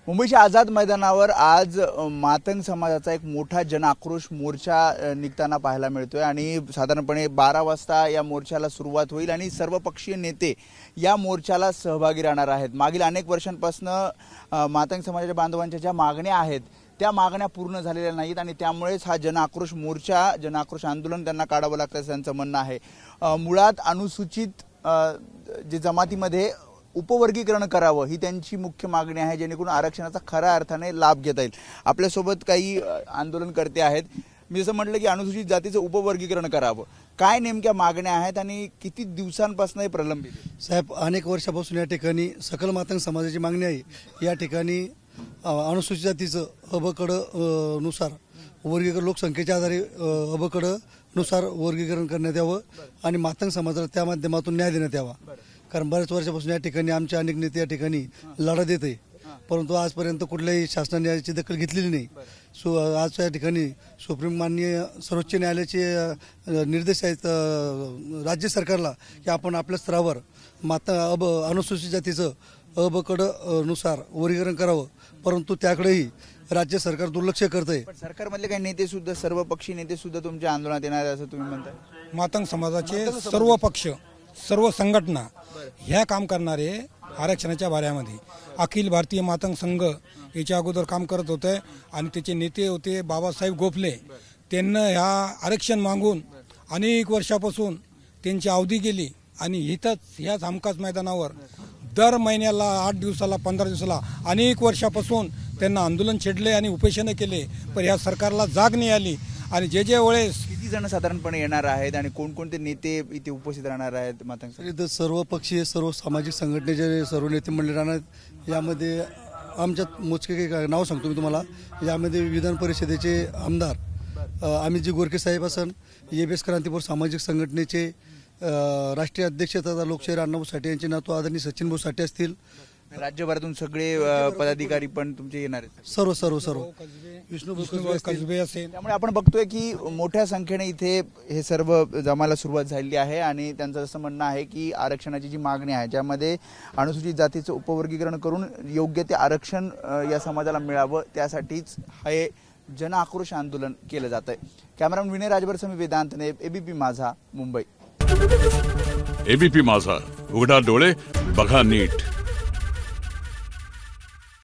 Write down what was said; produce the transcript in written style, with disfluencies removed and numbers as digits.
मुंबईच्या आझाद मैदानावर आज मातंग समाजाचा एक मोठा जनआक्रोश मोर्चा निघताना पाहायला मिळतोय आणि साधारणपणे 12 वाजता या मोर्चाला सुरुवात होईल आणि सर्वपक्षीय नेते या मोर्चाला सहभागी राहणार आहेत। मागील अनेक वर्षांपासून मातंग समाजाच्या बांधवांच्या ज्या मागण्या आहेत त्या मागण्या पूर्ण झालेल्या नाहीत आणि त्यामुळेच हा जनआक्रोश मोर्चा जनआक्रोश आंदोलन त्यांना काढावं लागतं असं त्यांचं म्हणणं आहे। मुळात अनुसूचित जे जमातीमध्ये उपवर्गीकरण करावं ही त्यांची मुख्य मागणी आहे, जेणेकरून आरक्षणाचा खऱ्या अर्थाने लाभ घेता येईल। आपल्यासोबत काही आंदोलनकर्ते आहेत। मी जसं म्हटलं की अनुसूचित जातीचं उपवर्गीकरण करावं, काय नेमक्या मागण्या आहेत आणि किती दिवसांपासून हे प्रलंबित आहे? साहेब, अनेक वर्षापासून या ठिकाणी सकल मातंग समाजाची मागणी आहे। या ठिकाणी अनुसूचित जातीचं अबकड नुसार वर्गीकरण लोकसंख्येच्या आधारे अबकड नुसार वर्गीकरण करण्यात यावं आणि मातंग समाजाला त्या माध्यमातून न्याय देण्यात यावा। कारण बऱ्याच वर्षापासून या ठिकाणी आमचे अनेक नेते या ठिकाणी लढा देत आहे, परंतु आजपर्यंत कुठल्याही शासनाने याची दखल घेतलेली नाही। आज या ठिकाणी सुप्रीम माननीय सर्वोच्च न्यायालयाचे निर्देश आहेत राज्य सरकारला की आपण आपल्या स्तरावर अनुसूचित जातीचं अबकड नुसार वर्गीकरण करावं, परंतु त्याकडेही राज्य सरकार दुर्लक्ष करतंय। सरकारमधले काही नेते सुद्धा सर्वपक्षीय नेते सुद्धा तुमच्या आंदोलनात येणार असं तुम्ही म्हणताय? मातंग समाजाचे सर्व पक्ष सर्व संघटना ह्या काम करणारे आरक्षणाच्या बाऱ्यामध्ये अखिल भारतीय मातंग संघ याच्या अगोदर काम करत होते आणि त्याचे नेते होते बाबासाहेब गोखले। त्यांना ह्या आरक्षण मागून अनेक वर्षापासून त्यांची अवधी गेली आणि इथंच ह्या हमखास मैदानावर दर महिन्याला 8 दिवसाला 15 दिवसाला अनेक वर्षापासून त्यांना आंदोलन छेडले आणि उपेक्षण केले, पण ह्या सरकारला जाग नाही आली। आणि जे वेळेस किती जण साधारणपणे येणार आहेत आणि कोणकोणते नेते इथे उपस्थित राहणार आहेत? मातंग इथं सर्व पक्षीय सर्व सामाजिक संघटनेचे सर्व नेते मंडळी राहणार आहेत। यामध्ये आमच्यात मोजके काही नाव सांगतो मी तुम्हाला। यामध्ये विधान परिषदेचे आमदार अमितजी गोरखे साहेब असन, एबीएस क्रांतीपूर सामाजिक संघटनेचे राष्ट्रीय अध्यक्ष तथा लोकशाहीर अण्णाभाऊ साठे यांचे नातू आदरणीय सचिन भाऊ साठे असतील। राज्यभरातून सगळे पदाधिकारी पण तुमचे येणार आहेत? सर्व सर्व सर्व विष्णू कसबे असेल। त्यामुळे आपण बघतोय की मोठ्या संख्येने इथे हे सर्व जमायला सुरुवात झालेली आहे आणि त्यांचं असं म्हणणं आहे की आरक्षणाची जी मागणी आहे ज्यामध्ये अनुसूचित जातीचं उपवर्गीकरण करून योग्य ते आरक्षण या समाजाला मिळावं त्यासाठीच हे जनआक्रोश आंदोलन केलं जात आहे। कॅमेरामन विनय राजभर मी वेदांतने, एबीपी माझा, मुंबई। एबीपी माझा, उघडा डोळे बघा नीट।